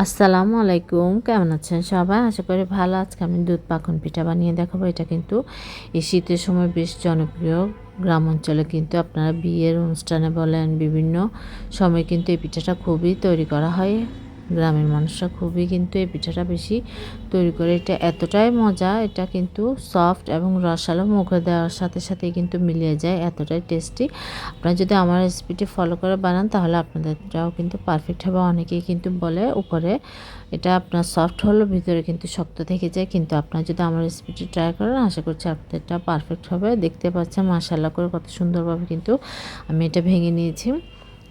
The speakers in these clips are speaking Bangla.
আসসালামু আলাইকুম, কেমন আছেন সবাই? আশা করি ভালো। আজকে আমি দুধ পাকন পিঠা বানিয়ে দেখাবো। এটা কিন্তু এই শীতের সময় বেশ জনপ্রিয়। গ্রাম অঞ্চলে কিন্তু আপনারা বিয়ের অনুষ্ঠানে বলেন, বিভিন্ন সময় কিন্তু এই পিঠাটা খুবই তৈরি করা হয়। গ্রামের মানুষরা খুবই কিন্তু এই পিঠাটা বেশি তৈরি করে। এটা এতটাই মজা, এটা কিন্তু সফট এবং রসালো, মুখে দেওয়ার সাথে সাথেই কিন্তু মিলিয়ে যায়, এতটাই টেস্টি। আপনারা যদি আমার রেসিপিটি ফলো করে বানান তাহলে আপনাদেরটাও কিন্তু পারফেক্ট হবে। অনেকেই কিন্তু বলে উপরে এটা আপনার সফট হলো, ভিতরে কিন্তু শক্ত থেকে যায়, কিন্তু আপনারা যদি আমার রেসিপিটি ট্রাই করেন আশা করছি আপনাদেরটা পারফেক্ট হবে। দেখতে পাচ্ছেন মাশাআল্লাহ করে কত সুন্দরভাবে কিন্তু আমি এটা ভেঙে নিয়েছি।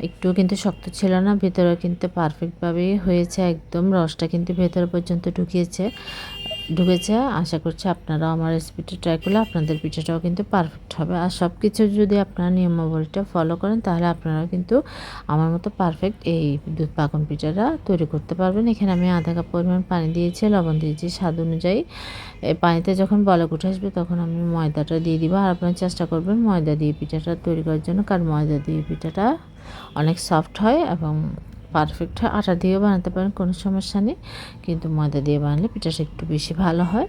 একটু কিন্তু শক্ত ছিল না, ভেতরে কিন্তু পারফেক্টভাবেই হয়েছে, একদম রসটা কিন্তু ভেতর পর্যন্ত ঢুকেছে। আশা করছি আপনারাও আমার রেসিপিটা ট্রাই করলে আপনাদের পিঠাটাও কিন্তু পারফেক্ট হবে। আর সব কিছু যদি আপনারা নিয়মাবলীটা ফলো করেন তাহলে আপনারাও কিন্তু আমার মতো পারফেক্ট এই দুধ পাকন পিঠাটা তৈরি করতে পারবেন। এখানে আমি আধা কাপ পরিমাণ পানি দিয়েছি, লবণ দিয়েছি স্বাদ অনুযায়ী। এই পানিতে যখন বলক উঠে আসবে তখন আমি ময়দাটা দিয়ে দিব। আর আপনারা চেষ্টা করবেন ময়দা দিয়ে পিঠাটা তৈরি করার জন্য, কারণ ময়দা দিয়ে পিঠাটা অনেক সফট হয় এবং পারফেক্ট হয়। আটা দিয়েও বানাতে পারেন, কোনো সমস্যা নেই, কিন্তু ময়দা দিয়ে বানালে পিঠাটা একটু বেশি ভালো হয়।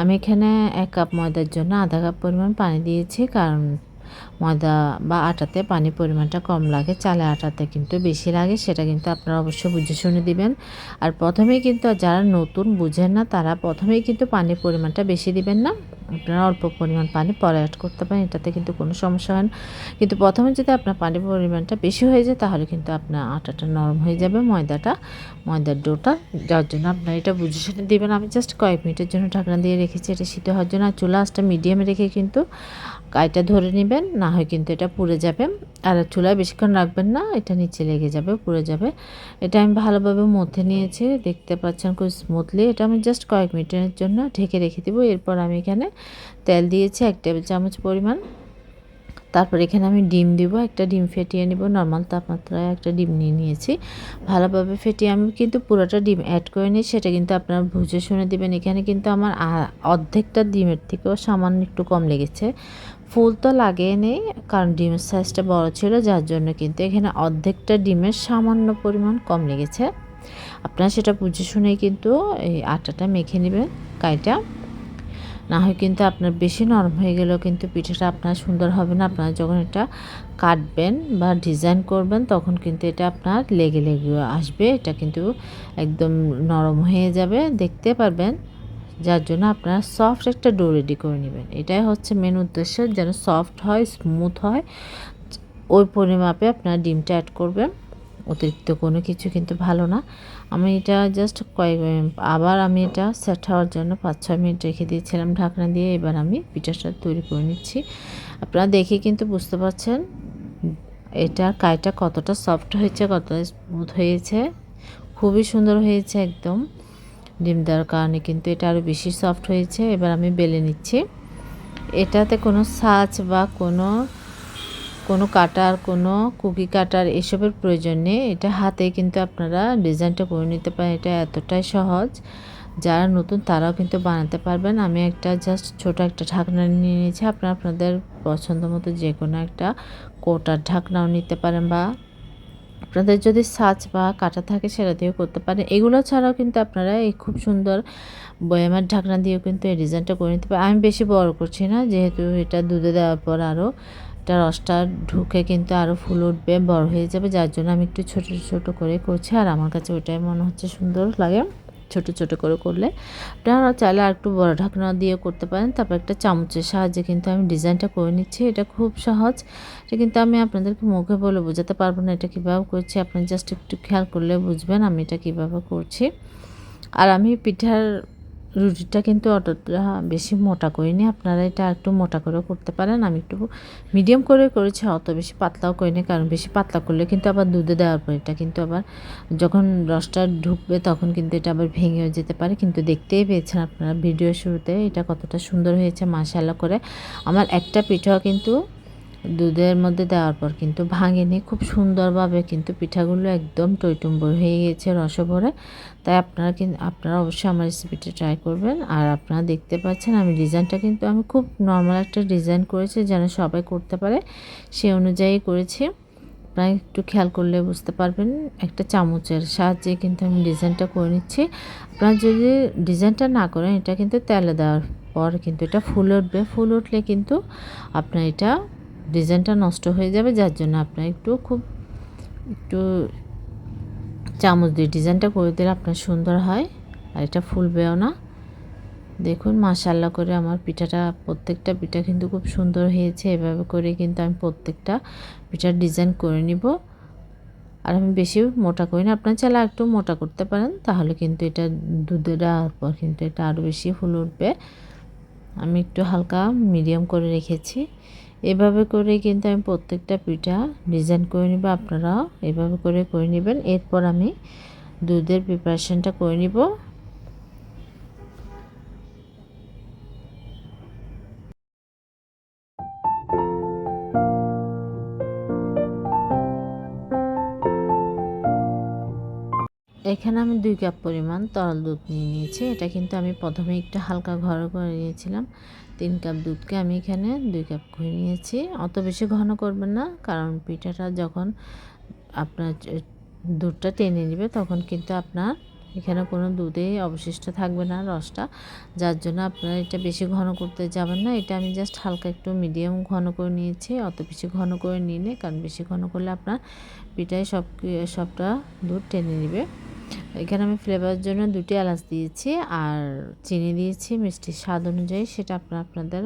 আমি এখানে 1 কাপ ময়দার জন্য আধা কাপ পরিমাণ পানি দিয়েছি, কারণ ময়দা বা আটাতে পানির পরিমাণটা কম লাগে, চালে আটাতে কিন্তু বেশি লাগে। সেটা কিন্তু আপনারা অবশ্যই বুঝে শুনে দিবেন। আর প্রথমেই কিন্তু যারা নতুন বুঝেন না তারা প্রথমেই কিন্তু পানির পরিমাণটা বেশি দিবেন না। আপনারা অল্প পরিমাণ পানি পরে অ্যাড করতে পারেন, এটাতে কিন্তু কোনো সমস্যা হয় না। কিন্তু প্রথমে যদি আপনার পানির পরিমাণটা বেশি হয়ে যায় তাহলে কিন্তু আপনার আটাটা নরম হয়ে যাবে, ময়দার ডোটা। যার জন্য আপনারা এটা বুঝে শুনে দিবেন। আমি জাস্ট কয়েক মিনিটের জন্য ঢাকনা দিয়ে রেখেছি এটা সিদ্ধ হওয়ার জন্য। আর চুলা আঁচটা মিডিয়ামে রেখে কিন্তু কাইটা ধরে নেবেন, না হয় কিন্তু এটা পুড়ে যাবে। আর চুলায় বেশিক্ষণ রাখবেন না, এটা নিচে লেগে যাবে, পুড়ে যাবে। এটা আমি ভালোভাবে মথে নিয়েছি, দেখতে পাচ্ছেন খুব স্মুথলি। এটা আমি জাস্ট কয়েক মিনিটের জন্য ঢেকে রেখে দেবো। এরপর আমি এখানে তেল দিয়েছি 1 টেবিল চামচ পরিমাণ। তারপর এখানে আমি ডিম দিব, একটা ডিম ফেটিয়ে নিব। নর্মাল তাপমাত্রায় একটা ডিম নিয়ে নিয়েছি, ভালোভাবে ফেটিয়ে আমি কিন্তু পুরোটা ডিম অ্যাড করে নিই, সেটা কিন্তু আপনারা বুঝে শুনে দিবেন। এখানে কিন্তু আমার অর্ধেকটা ডিমের থেকেও সামান্য একটু কম লেগেছে। ফুল তো লাগিয়ে নেই, কারণ ডিমের সাইজটা বড় ছিল, যার জন্য কিন্তু এখানে অর্ধেকটা ডিমের সামান্য পরিমাণ কম লেগেছে। আপনারা সেটা বুঝে শুনেই কিন্তু এই আটাটা মেখে নেবেন কাইটা, না হয় কিন্তু আপনার বেশি নরম হয়ে গেলেও কিন্তু পিঠাটা আপনার সুন্দর হবে না। আপনারা যখন এটা কাটবেন বা ডিজাইন করবেন তখন কিন্তু এটা আপনার লেগে লেগে আসবে, এটা কিন্তু একদম নরম হয়ে যাবে, দেখতে পারবেন। যার জন্য আপনারা সফট একটা ডো রেডি করে নেবেন, এটাই হচ্ছে মেন উদ্দেশ্য, যেন সফট হয়, স্মুথ হয়। ওই পরিমাপে আপনারা ডিমটা অ্যাড করবেন, অতিরিক্ত কোনো কিছু কিন্তু ভালো না। আমি এটা জাস্ট আবার আমি এটা সেট হওয়ার জন্য 5-6 মিনিট রেখে দিয়েছিলাম ঢাকনা দিয়ে। এবার আমি পিঠাটা তৈরি করে নিচ্ছি। আপনারা দেখে কিন্তু বুঝতে পারছেন এটা কাইটা কতটা সফট হয়েছে, কতটা স্মুথ হয়েছে, খুবই সুন্দর হয়েছে একদম। ডিম দেওয়ার কারণে কিন্তু এটা আরও বেশি সফট হয়েছে। এবার আমি বেলে নিচ্ছি। এটাতে কোনো ছাঁচ বা কোনো কাটার, কোনো কুকি কাটার এসবের প্রয়োজন নেই। এটা হাতে কিন্তু আপনারা ডিজাইনটা করে নিতে পারেন, এটা এতটাই সহজ। যারা নতুন তারাও কিন্তু বানাতে পারবেন। আমি একটা জাস্ট ছোট একটা ঢাকনা নিয়ে নিয়েছি, আপনারা আপনাদের পছন্দ মতো যে কোনো একটা কৌটার ঢাকনাও নিতে পারেন, বা আপনাদের যদি ছাঁচ বা কাঁটা থাকে সেটা দিয়েও করতে পারেন। এগুলো ছাড়াও কিন্তু আপনারা এই খুব সুন্দর বয়ামের ঢাকনা দিয়েও কিন্তু এই ডিজাইনটা করে নিতে পারেন। আমি বেশি বড় করছি না, যেহেতু এটা দুধে দেওয়ার পর আরও এটা রসটা ঢুকে কিন্তু আরও ফুল উঠবে, বড় হয়ে যাবে, যার জন্য আমি একটু ছোট ছোট করে করছি। আর আমার কাছে ওইটাই মনে হচ্ছে সুন্দর লাগে, ছোট ছোট করে করলে। আপনারা চাইলে আর একটু বড় ঢাকনা দিয়ে করতে পারেন। তারপর একটা চামচের সাহায্যে কিন্তু আমি ডিজাইনটা করে নিচ্ছি, এটা খুব সহজ। এটা কিন্তু আমি আপনাদেরকে মুখে বলে বোঝাতে পারবো না এটা কীভাবে করছি, আপনি জাস্ট একটু খেয়াল করলে বুঝবেন আমি এটা কীভাবে করছি। আর আমি পিঠার রুটিটা কিন্তু অতটা বেশি মোটা করিনি, আপনারা এটা একটু মোটা করেও করতে পারেন। আমি একটু মিডিয়াম করে করেছি, অত বেশি পাতলাও করিনি, কারণ বেশি পাতলা করলে কিন্তু আবার দুধে দেওয়ার পর এটা কিন্তু আবার যখন রসটা ঢুকবে তখন কিন্তু এটা আবার ভেঙেও যেতে পারে। কিন্তু দেখতেই পেয়েছেন আপনারা ভিডিও শুরুতে এটা কতটা সুন্দর হয়েছে মাশাআল্লাহ করে। আমার একটা পিঠাও কিন্তু দুধের মধ্যে দেওয়ার পর কিন্তু ভাঙেনি, খুব সুন্দরভাবে কিন্তু পিঠাগুলো একদম টইটুম্বর হয়ে গিয়েছে রসে ভরে। তাই আপনারা অবশ্যই আমার রেসিপিটা ট্রাই করবেন। আর আপনারা দেখতে পাচ্ছেন আমি ডিজাইনটা কিন্তু আমি খুব নর্মাল একটা ডিজাইন করেছি, যেন সবাই করতে পারে সে অনুযায়ী করেছি। আপনারা একটু খেয়াল করলে বুঝতে পারবেন, একটা চামচের সাহায্যে কিন্তু আমি ডিজাইনটা করে নিচ্ছি। আপনারা যদি ডিজাইনটা না করেন, এটা কিন্তু তেলে দেওয়ার পর কিন্তু এটা ফুলে উঠবে। ফুল উঠলে কিন্তু আপনার এটা ডিজাইনটা নষ্ট হয়ে যাবে, যার জন্য আপনার একটু চামচ দিয়ে ডিজাইনটা করে দিলে আপনার সুন্দর হয়, আর এটা ফুলবেও না। দেখুন মাশাআল্লাহ করে আমার প্রত্যেকটা পিঠা কিন্তু খুব সুন্দর হয়েছে। এভাবে করে কিন্তু আমি প্রত্যেকটা পিঠার ডিজাইন করে নিব। আর আমি বেশি মোটা করি না, আপনার চাইলে একটু মোটা করতে পারেন, তাহলে কিন্তু এটা দুধে দেওয়ার পর কিন্তু এটা আরও বেশি ফুলে উঠবে। আমি একটু হালকা মিডিয়াম করে রেখেছি। এভাবে করে কিন্তু আমি প্রত্যেকটা পিঠা ডিজাইন করে নিব। আপনারাও এভাবে করে নেবেন। এরপর আমি দুধের প্রিপারেশনটা করে নিব। এখানে আমি 2 কাপ পরিমাণ তরল দুধ নিয়ে নিয়েছি। এটা কিন্তু আমি প্রথমে একটু হালকা ঘন করে নিয়েছিলাম। 3 কাপ দুধকে আমি এখানে 2 কাপ করে নিয়েছি। অত বেশি ঘন করবেন না, কারণ পিঠাটা যখন আপনার দুধটা টেনে নেবে তখন কিন্তু আপনার এখানে কোনো দুধেই অবশিষ্ট থাকবে না, রসটা। যার জন্য আপনারা এটা বেশি ঘন করতে যাবেন না। এটা আমি জাস্ট হালকা একটু মিডিয়াম ঘন করে নিয়েছি, অত বেশি ঘন করে নিলে, কারণ বেশি ঘন করলে আপনার পিঠায় সবটা দুধ টেনে নেবে। এখানে আমি ফ্লেভারের জন্য 2টি এলাচ দিয়েছি আর চিনি দিয়েছি মিষ্টির স্বাদ অনুযায়ী। সেটা আপনাদের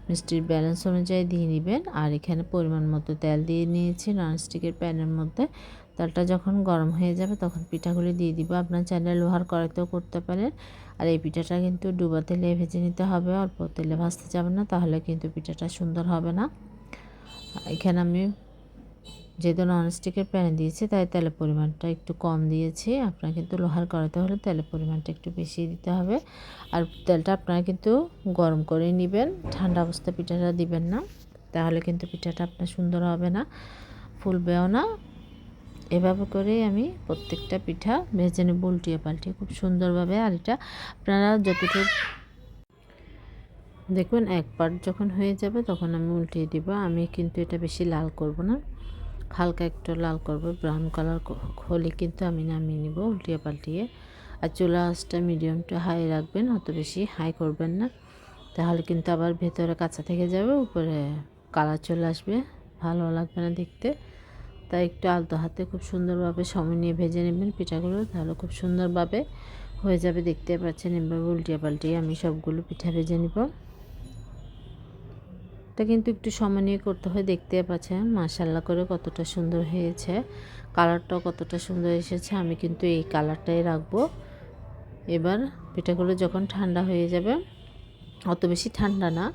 মিষ্টির ব্যালেন্স অনুযায়ী দিয়ে নেবেন। আর এখানে পরিমাণ মতো তেল দিয়ে নিয়েছি ননস্টিকের প্যানের মধ্যে। তেলটা যখন গরম হয়ে যাবে তখন পিঠাগুলি দিয়ে দিব। আপনার চাইলে লোহার কড়াইতেও করতে পারেন। আর এই পিঠাটা কিন্তু ডুবা তেলে ভেজে নিতে হবে, অল্প তেলে ভাজতে যাবেন না, তাহলে কিন্তু পিঠাটা সুন্দর হবে না। এখানে আমি যেহেতু ননস্টিকের প্যানে দিয়েছি তাই তেলের পরিমাণটা একটু কম দিয়েছি। আপনারা কিন্তু লোহার কড়াইতে হলে তেলের পরিমাণটা একটু বেশি দিতে হবে। আর তেলটা আপনারা কিন্তু গরম করে নেবেন, ঠান্ডা অবস্থায় পিঠাটা দিবেন না, তাহলে কিন্তু পিঠাটা আপনার সুন্দর হবে না, ফুলবেও না। এভাবে করেই আমি প্রত্যেকটা পিঠা ভেজে নেব উল্টিয়ে পাল্টিয়ে খুব সুন্দরভাবে। আর এটা আপনারা যতটুকু দেখবেন এক পার্ট যখন হয়ে যাবে তখন আমি উল্টিয়ে দিব। আমি কিন্তু এটা বেশি লাল করব না, হালকা একটু লাল করব, ব্রাউন কালার হলে কিন্তু আমি নামিয়ে নিব উল্টিয়ে পাল্টিয়ে। আর চুলা আঁচটা মিডিয়াম টু হাই রাখবেন, অত বেশি হাই করবেন না, তাহলে কিন্তু আবার ভেতরে কাঁচা থেকে যাবে, উপরে কালার চলে আসবে, ভালো লাগবে না দেখতে। তাই একটু আলতো হাতে খুব সুন্দরভাবে সময় নিয়ে ভেজে নেবেন পিঠাগুলো, তাহলে খুব সুন্দরভাবে হয়ে যাবে। দেখতে পাচ্ছেন এভাবে উল্টিয়ে পাল্টিয়ে আমি সবগুলো পিঠা ভেজে নিব। এটা কিন্তু একটু সময় নিয়ে করতে হয়। দেখতে পাচ্ছেন মাশাআল্লাহ করে কতটা সুন্দর হয়েছে, কালারটাও কতটা সুন্দর এসেছে। আমি কিন্তু এই কালারটাই রাখবো। এবার পিঠাগুলো যখন ঠান্ডা হয়ে যাবে, অত বেশি ঠান্ডা না,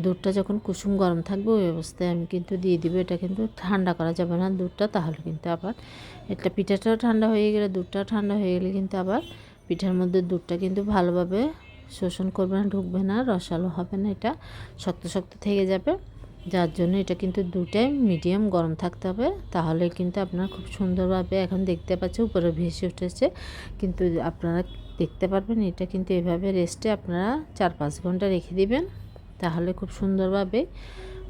দুধটা যখন কুসুম গরম থাকবে ওই অবস্থায় আমি কিন্তু দিয়ে দিব। এটা কিন্তু ঠান্ডা করা যাবে না দুধটা, তাহলে কিন্তু আবার এটা পিঠাটাও ঠান্ডা হয়ে গেলে, দুধটাও ঠান্ডা হয়ে গেলে কিন্তু আবার পিঠার মধ্যে দুধটা কিন্তু ভালোভাবে শোষণ করবে না, ঢুকবে না, রসালো হবে না, এটা শক্ত শক্ত থেকে যাবে। যার জন্য এটা কিন্তু দুটাই মিডিয়াম গরম থাকতে হবে, তাহলে কিন্তু আপনার খুব সুন্দরভাবে এখন দেখতে পাচ্ছে উপরে ভেসে উঠেছে। কিন্তু আপনারা দেখতে পারবেন এটা কিন্তু এভাবে রেস্টে আপনারা 4-5 ঘন্টা রেখে দিবেন, তাহলে খুব সুন্দরভাবে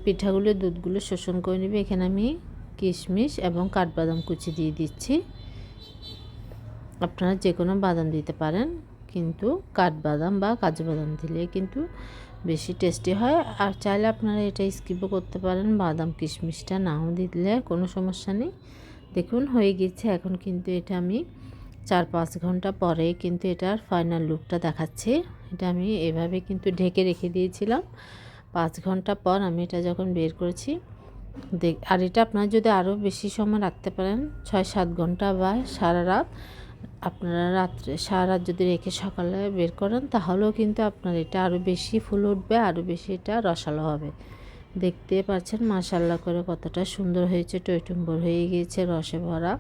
পিঠাগুলো দুধগুলো শোষণ করে নেবে। এখানে আমি কিশমিশ এবং কাঠবাদাম কুচি দিয়ে দিচ্ছি। আপনারা যে কোনো বাদাম দিতে পারেন, কিন্তু কাঠবাদাম বা কাজু বাদাম দিলে কিন্তু বেশি টেস্টি হয়। আর চাইলে আপনারা এটা স্কিপও করতে পারেন, বাদাম কিশমিশটা নাও দিলে কোনো সমস্যা নেই। দেখুন হয়ে গেছে। এখন কিন্তু এটা আমি 4-5 ঘন্টা পরে কিন্তু এটার ফাইনাল লুকটা দেখাচ্ছি। এটা আমি এভাবে কিন্তু ঢেকে রেখে দিয়েছিলাম। 5 ঘন্টা পর আমি এটা যখন বের করেছি, আর এটা আপনারা যদি আরও বেশি সময় রাখতে পারেন, 6-7 ঘন্টা বা সারা রাত, আপনারা রাত্রে সারা রাত যদি রেখে সকালে বের করেন, তাহলেও কিন্তু আপনার এটা আরও বেশি ফুল উঠবে, আরও বেশি এটা রসালো হবে। দেখতে পাচ্ছেন মাশাআল্লাহ করে কতটা সুন্দর হয়েছে, টইটুম্বর হয়ে গিয়েছে, রসে ভরা,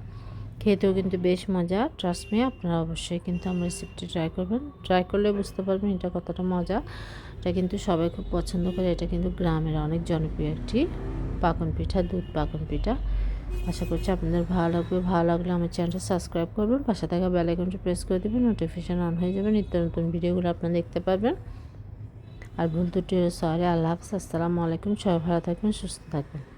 খেতেও কিন্তু বেশ মজা। ট্রাস্ট মি, আপনারা অবশ্যই কিন্তু আমার রেসিপিটি ট্রাই করবেন, ট্রাই করলে বুঝতে পারবেন এটা কতটা মজা। এটা কিন্তু সবাই খুব পছন্দ করে। এটা কিন্তু গ্রামের অনেক জনপ্রিয় একটি পাকন পিঠা, দুধ পাকন পিঠা। আশা করছি আপনাদের ভালো লাগবে। ভালো লাগলে আমার চ্যানেলটা সাবস্ক্রাইব করবেন, পাশে থাকা বেল আইকনটি প্রেস করে দেবেন, নোটিফিকেশন অন হয়ে যাবে, নিত্য নতুন ভিডিওগুলো আপনারা দেখতে পারবেন। আর ভুল ত্রুটি সরি। আল্লাহ হাফেজ, আসসালামু আলাইকুম। সবাই ভালো থাকবেন, সুস্থ থাকবেন।